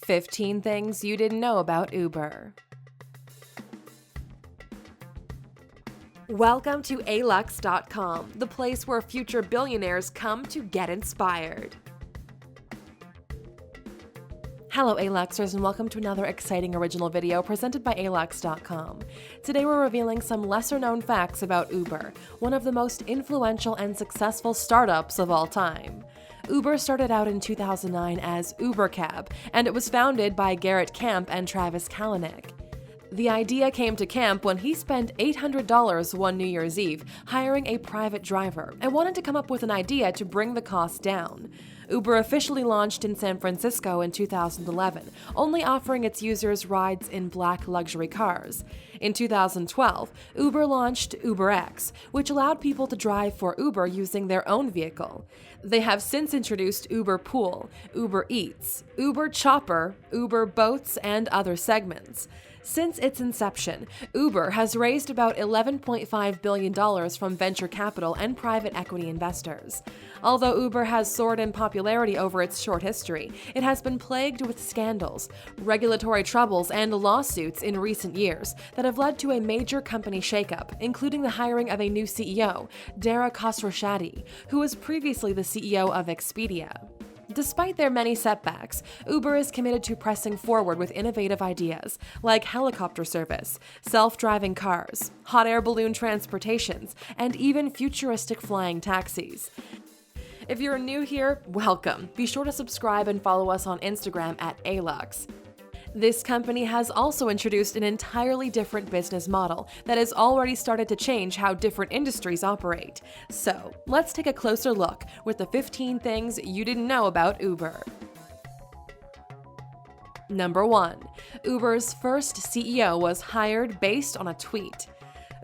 15 things you didn't know about Uber. Welcome to Alux.com, the place where future billionaires come to get inspired. Hello Aluxers and welcome to another exciting original video presented by Alux.com. Today we're revealing some lesser known facts about Uber, one of the most influential and successful startups of all time. Uber started out in 2009 as UberCab, and it was founded by Garrett Camp and Travis Kalanick. The idea came to Camp when he spent $800 one New Year's Eve hiring a private driver and wanted to come up with an idea to bring the cost down. Uber officially launched in San Francisco in 2011, only offering its users rides in black luxury cars. In 2012, Uber launched UberX, which allowed people to drive for Uber using their own vehicle. They have since introduced Uber Pool, Uber Eats, Uber Chopper, Uber Boats, and other segments. Since its inception, Uber has raised about $11.5 billion from venture capital and private equity investors. Although Uber has soared in popularity over its short history, it has been plagued with scandals, regulatory troubles, and lawsuits in recent years that have led to a major company shakeup, including the hiring of a new CEO, Dara Khosrowshahi, who was previously the CEO of Expedia. Despite their many setbacks, Uber is committed to pressing forward with innovative ideas like helicopter service, self-driving cars, hot air balloon transportations, and even futuristic flying taxis. If you're new here, welcome. Be sure to subscribe and follow us on Instagram at Alux. This company has also introduced an entirely different business model that has already started to change how different industries operate. So, let's take a closer look with the 15 things you didn't know about Uber. Number 1. Uber's first CEO was hired based on a tweet.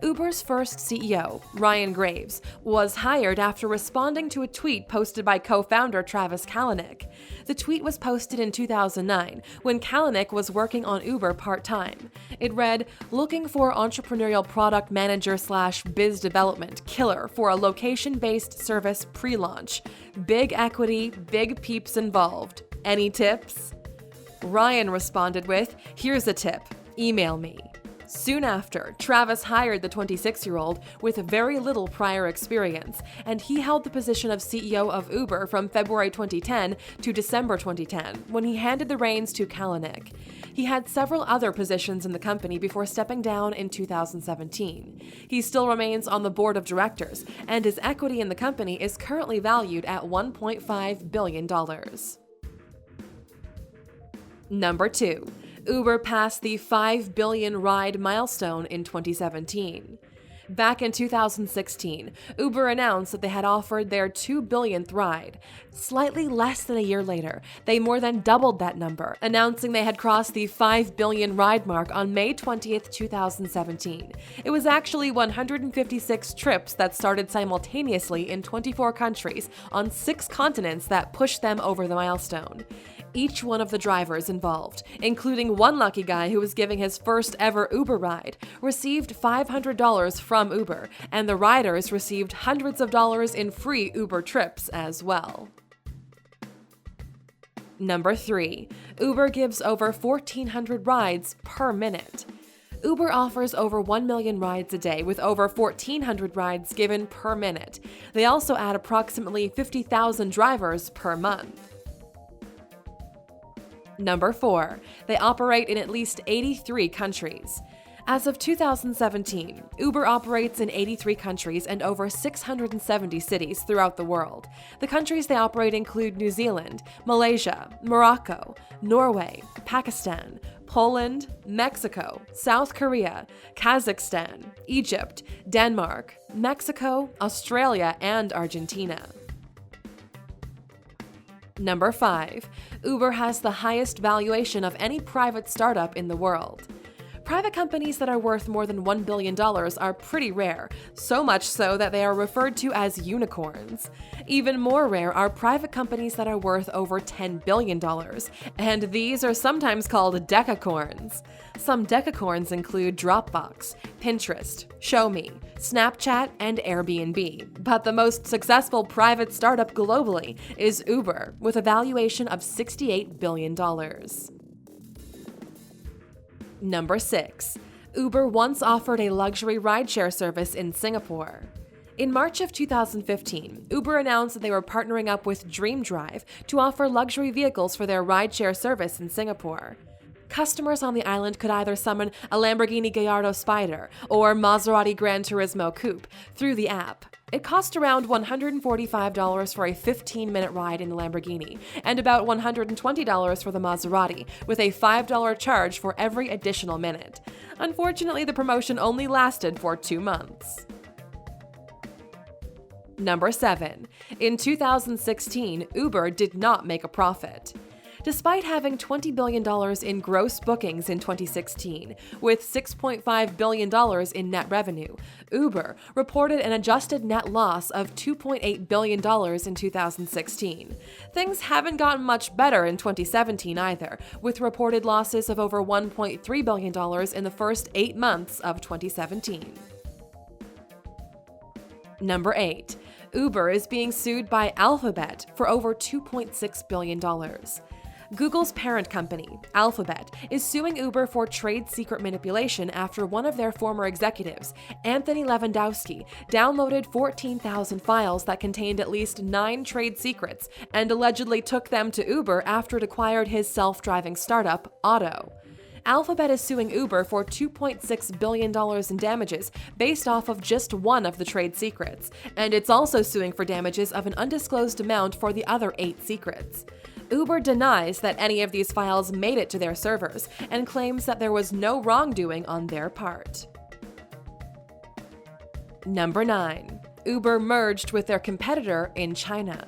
Uber's first CEO, Ryan Graves, was hired after responding to a tweet posted by co-founder Travis Kalanick. The tweet was posted in 2009 when Kalanick was working on Uber part-time. It read, "Looking for entrepreneurial product manager / biz development killer for a location-based service pre-launch. Big equity, big peeps involved. Any tips?" Ryan responded with, "Here's a tip. Email me." Soon after, Travis hired the 26-year-old with very little prior experience, and he held the position of CEO of Uber from February 2010 to December 2010, when he handed the reins to Kalanick. He had several other positions in the company before stepping down in 2017. He still remains on the board of directors, and his equity in the company is currently valued at $1.5 billion. Number 2. Uber passed the 5 billion ride milestone in 2017. Back in 2016, Uber announced that they had offered their 2 billionth ride. Slightly less than a year later, they more than doubled that number, announcing they had crossed the 5 billion ride mark on May 20th, 2017. It was actually 156 trips that started simultaneously in 24 countries on 6 continents that pushed them over the milestone. Each one of the drivers involved, including one lucky guy who was giving his first ever Uber ride, received $500 from Uber, and the riders received hundreds of dollars in free Uber trips as well. Number 3. Uber gives over 1,400 rides per minute. Uber offers over 1 million rides a day with over 1,400 rides given per minute. They also add approximately 50,000 drivers per month. Number 4. They operate in at least 83 countries. As of 2017, Uber operates in 83 countries and over 670 cities throughout the world. The countries they operate include New Zealand, Malaysia, Morocco, Norway, Pakistan, Poland, Mexico, South Korea, Kazakhstan, Egypt, Denmark, Mexico, Australia, and Argentina. Number 5. Uber has the highest valuation of any private startup in the world. Private companies that are worth more than $1 billion are pretty rare, so much so that they are referred to as unicorns. Even more rare are private companies that are worth over $10 billion, and these are sometimes called decacorns. Some decacorns include Dropbox, Pinterest, ShowMe, Snapchat, and Airbnb, but the most successful private startup globally is Uber, with a valuation of $68 billion. Number 6. Uber once offered a luxury rideshare service in Singapore. In March of 2015, Uber announced that they were partnering up with Dream Drive to offer luxury vehicles for their rideshare service in Singapore. Customers on the island could either summon a Lamborghini Gallardo Spider or Maserati Gran Turismo Coupe through the app. It cost around $145 for a 15-minute ride in the Lamborghini, and about $120 for the Maserati, with a $5 charge for every additional minute. Unfortunately, the promotion only lasted for 2 months. Number 7. In 2016, Uber did not make a profit. Despite having $20 billion in gross bookings in 2016, with $6.5 billion in net revenue, Uber reported an adjusted net loss of $2.8 billion in 2016. Things haven't gotten much better in 2017 either, with reported losses of over $1.3 billion in the first 8 months of 2017. Number 8. Uber is being sued by Alphabet for over $2.6 billion. Google's parent company, Alphabet, is suing Uber for trade secret manipulation after one of their former executives, Anthony Lewandowski, downloaded 14,000 files that contained at least 9 trade secrets and allegedly took them to Uber after it acquired his self-driving startup, Otto. Alphabet is suing Uber for $2.6 billion in damages based off of just one of the trade secrets, and it's also suing for damages of an undisclosed amount for the other 8 secrets. Uber denies that any of these files made it to their servers and claims that there was no wrongdoing on their part. Number 9. Uber merged with their competitor in China.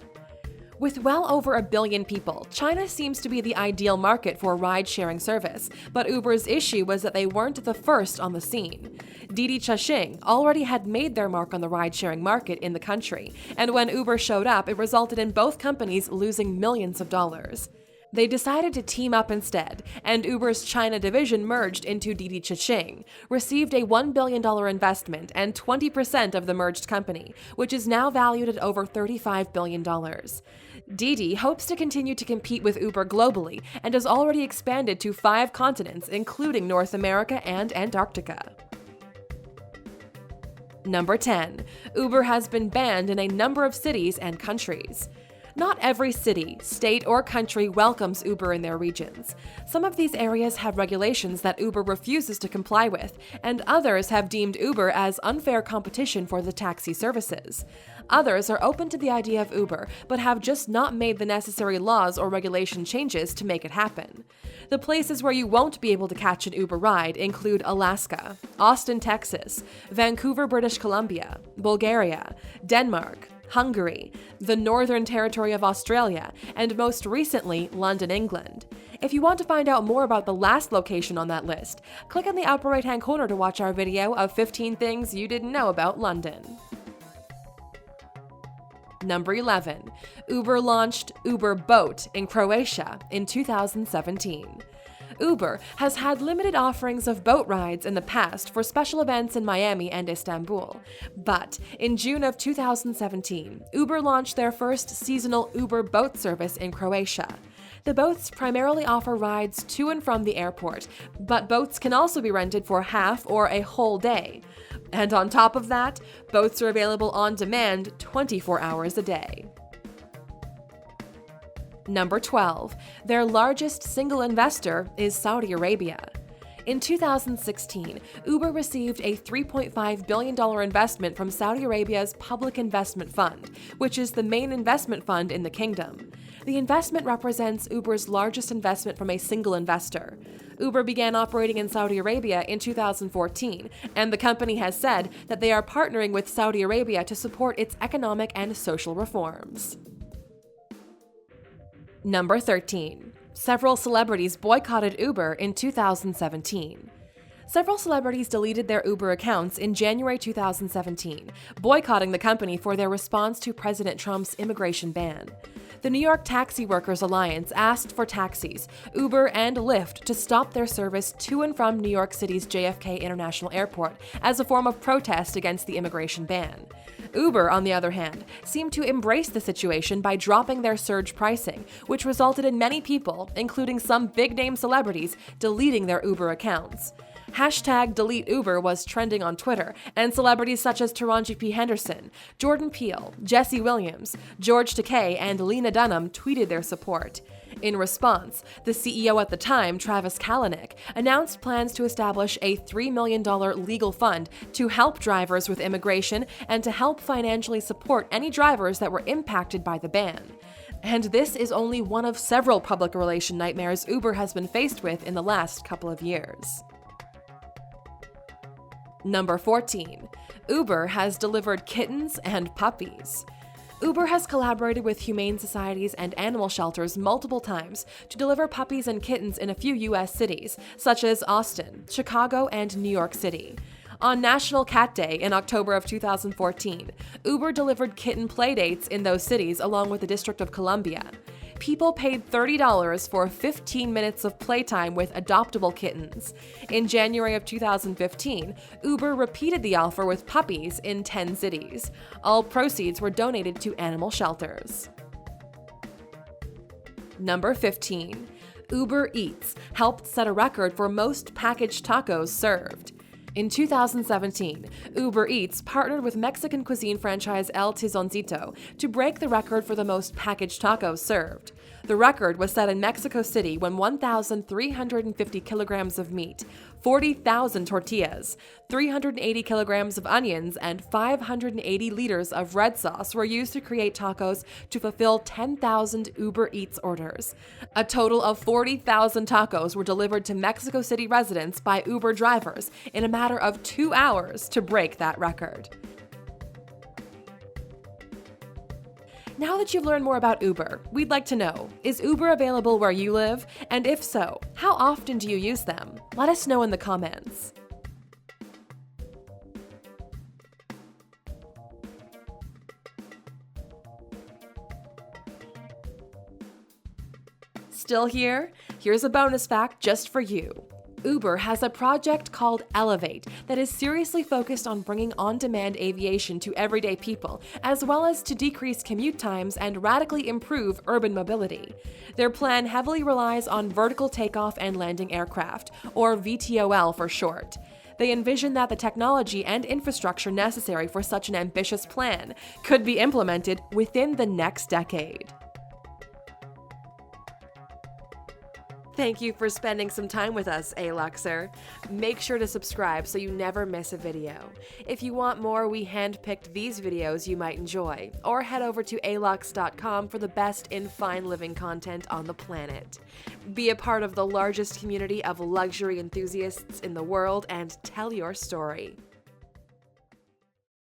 With well over 1 billion people, China seems to be the ideal market for a ride-sharing service, but Uber's issue was that they weren't the first on the scene. Didi Chuxing already had made their mark on the ride-sharing market in the country, and when Uber showed up, it resulted in both companies losing millions of dollars. They decided to team up instead, and Uber's China division merged into Didi Chuxing, received a $1 billion investment and 20% of the merged company, which is now valued at over $35 billion. Didi hopes to continue to compete with Uber globally and has already expanded to 5 continents, including North America and Antarctica. Number 10. Uber has been banned in a number of cities and countries. Not every city, state, or country welcomes Uber in their regions. Some of these areas have regulations that Uber refuses to comply with, and others have deemed Uber as unfair competition for the taxi services. Others are open to the idea of Uber, but have just not made the necessary laws or regulation changes to make it happen. The places where you won't be able to catch an Uber ride include Alaska, Austin, Texas, Vancouver, British Columbia, Bulgaria, Denmark, Hungary, the Northern Territory of Australia, and most recently, London, England. If you want to find out more about the last location on that list, click on the upper right-hand corner to watch our video of 15 things you didn't know about London. Number 11. Uber launched Uber Boat in Croatia in 2017. Uber has had limited offerings of boat rides in the past for special events in Miami and Istanbul. But in June of 2017, Uber launched their first seasonal Uber boat service in Croatia. The boats primarily offer rides to and from the airport, but boats can also be rented for half or a whole day. And on top of that, boats are available on demand 24 hours a day. Number 12. Their largest single investor is Saudi Arabia. In 2016, Uber received a $3.5 billion investment from Saudi Arabia's Public Investment Fund, which is the main investment fund in the kingdom. The investment represents Uber's largest investment from a single investor. Uber began operating in Saudi Arabia in 2014, and the company has said that they are partnering with Saudi Arabia to support its economic and social reforms. Number 13. Several celebrities boycotted Uber in 2017. Several celebrities deleted their Uber accounts in January 2017, boycotting the company for their response to President Trump's immigration ban. The New York Taxi Workers Alliance asked for taxis, Uber, and Lyft to stop their service to and from New York City's JFK International Airport as a form of protest against the immigration ban. Uber, on the other hand, seemed to embrace the situation by dropping their surge pricing, which resulted in many people, including some big-name celebrities, deleting their Uber accounts. Hashtag Delete Uber was trending on Twitter, and celebrities such as Taraji P. Henderson, Jordan Peele, Jesse Williams, George Takei, and Lena Dunham tweeted their support. In response, the CEO at the time, Travis Kalanick, announced plans to establish a $3 million legal fund to help drivers with immigration and to help financially support any drivers that were impacted by the ban. And this is only one of several public relation nightmares Uber has been faced with in the last couple of years. Number 14. Uber has delivered kittens and puppies. Uber has collaborated with humane societies and animal shelters multiple times to deliver puppies and kittens in a few U.S. cities, such as Austin, Chicago, and New York City. On National Cat Day in October of 2014, Uber delivered kitten playdates in those cities along with the District of Columbia. People paid $30 for 15 minutes of playtime with adoptable kittens. In January of 2015, Uber repeated the offer with puppies in 10 cities. All proceeds were donated to animal shelters. Number 15. Uber Eats helped set a record for most packaged tacos served. In 2017, Uber Eats partnered with Mexican cuisine franchise El Tizoncito to break the record for the most packaged tacos served. The record was set in Mexico City when 1,350 kilograms of meat, 40,000 tortillas, 380 kilograms of onions, and 580 liters of red sauce were used to create tacos to fulfill 10,000 Uber Eats orders. A total of 40,000 tacos were delivered to Mexico City residents by Uber drivers in a matter of 2 hours to break that record. Now that you've learned more about Uber, we'd like to know, is Uber available where you live? And if so, how often do you use them? Let us know in the comments. Still here? Here's a bonus fact just for you. Uber has a project called Elevate that is seriously focused on bringing on-demand aviation to everyday people, as well as to decrease commute times and radically improve urban mobility. Their plan heavily relies on vertical takeoff and landing aircraft, or VTOL for short. They envision that the technology and infrastructure necessary for such an ambitious plan could be implemented within the next decade. Thank you for spending some time with us, Aluxer. Make sure to subscribe so you never miss a video. If you want more, we handpicked these videos you might enjoy, or head over to Alux.com for the best in fine living content on the planet. Be a part of the largest community of luxury enthusiasts in the world and tell your story.